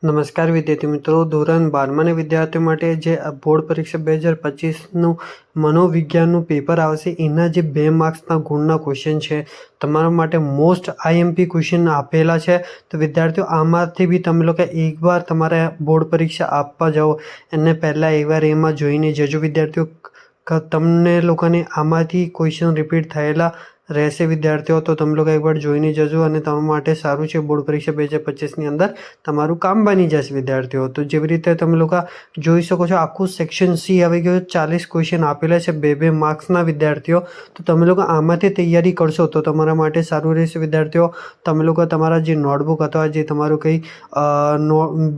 નમસ્કાર વિદ્યાર્થી મિત્રો, ધોરણ 12ના વિદ્યાર્થીઓ માટે જે બોર્ડ પરીક્ષા 2025નું મનોવિજ્ઞાનનું પેપર આવશે એના જે 2 માર્ક્સના ગુણના ક્વેશ્ચન છે તમારા માટે મોસ્ટ આઈએમપી ક્વેશ્ચન આપેલા છે. તો વિદ્યાર્થીઓ આમાંથી બી તમે લોકો એકવાર તમારે બોર્ડ પરીક્ષા આપવા જાઓ એને પહેલાં એકવાર એમાં જોઈને જજો વિદ્યાર્થીઓ. તમને લોકોને આમાંથી ક્વેશ્ચન રિપીટ થયેલા રહેશે વિદ્યાર્થીઓ, તો તમે લોકો એકવાર જોઈને જજો અને તમારા માટે સારું છે. બોર્ડ પરીક્ષા 2025ની અંદર તમારું કામ બની જશે વિદ્યાર્થીઓ. તો જેવી રીતે તમે લોકો જોઈ શકો છો આખું સેક્શન સી આવી ગયું, 40 ક્વેશ્ચન આપેલા છે 2 માર્ક્સના વિદ્યાર્થીઓ. તો તમે લોકો આમાંથી તૈયારી કરશો તો તમારા માટે સારું રહેશે વિદ્યાર્થીઓ. તમે લોકો તમારા જે નોટબુક અથવા જે તમારું કંઈ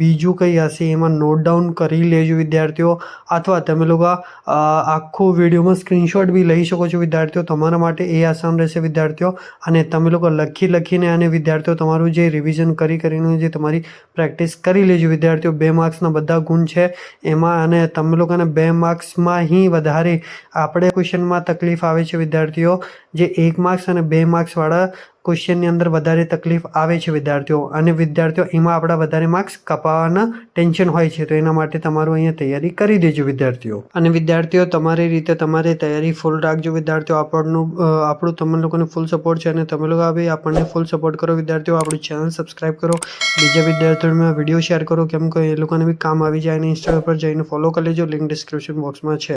બીજું કંઈ હશે એમાં નોટ ડાઉન કરી લેજો વિદ્યાર્થીઓ, અથવા તમે લોકો આખું વિડીયોમાં સ્ક્રીનશોટ બી લઈ શકો છો વિદ્યાર્થીઓ. તમારા માટે એ આસાન રહેશે વિદ્યાર્થીઓ. અને તમે લોકો લખીને અને વિદ્યાર્થીઓ તમારું જે રિવિઝન કરીને જે તમારી પ્રેક્ટિસ કરી લેજો વિદ્યાર્થીઓ. 2 માર્ક્સના બધા ગુણ છે એમાં, અને તમે લોકોને 2 માર્ક્સમાં વધારે આપણે ક્વેશ્ચનમાં તકલીફ આવે છે વિદ્યાર્થીઓ. જે 1 માર્ક્સ અને 2 માર્ક્સવાળા ક્વેશ્ચનની અંદર વધારે તકલીફ આવે છે વિદ્યાર્થીઓ, અને વિદ્યાર્થીઓ એમાં આપણા વધારે માર્ક્સ કપાવવાના ટેન્શન હોય છે. તો એના માટે તમારું અહીંયા તૈયારી કરી દેજો વિદ્યાર્થીઓ. અને વિદ્યાર્થીઓ તમારી રીતે તમારી તૈયારી ફૂલ રાખજો વિદ્યાર્થીઓ. આપણું તમે લોકોને ફૂલ સપોર્ટ છે અને તમે લોકો બી આપણને ફૂલ સપોર્ટ કરો વિદ્યાર્થીઓ. આપણું ચેનલ સબસ્ક્રાઈબ કરો, બીજા વિદ્યાર્થીઓને વિડીયો શેર કરો, કેમ કે એ લોકોને બી કામ આવી જાય. અને ઇન્સ્ટાગ્રામ પર જઈને ફોલો કરી લેજો, લિંક ડિસ્ક્રિપ્શન બોક્સમાં છે.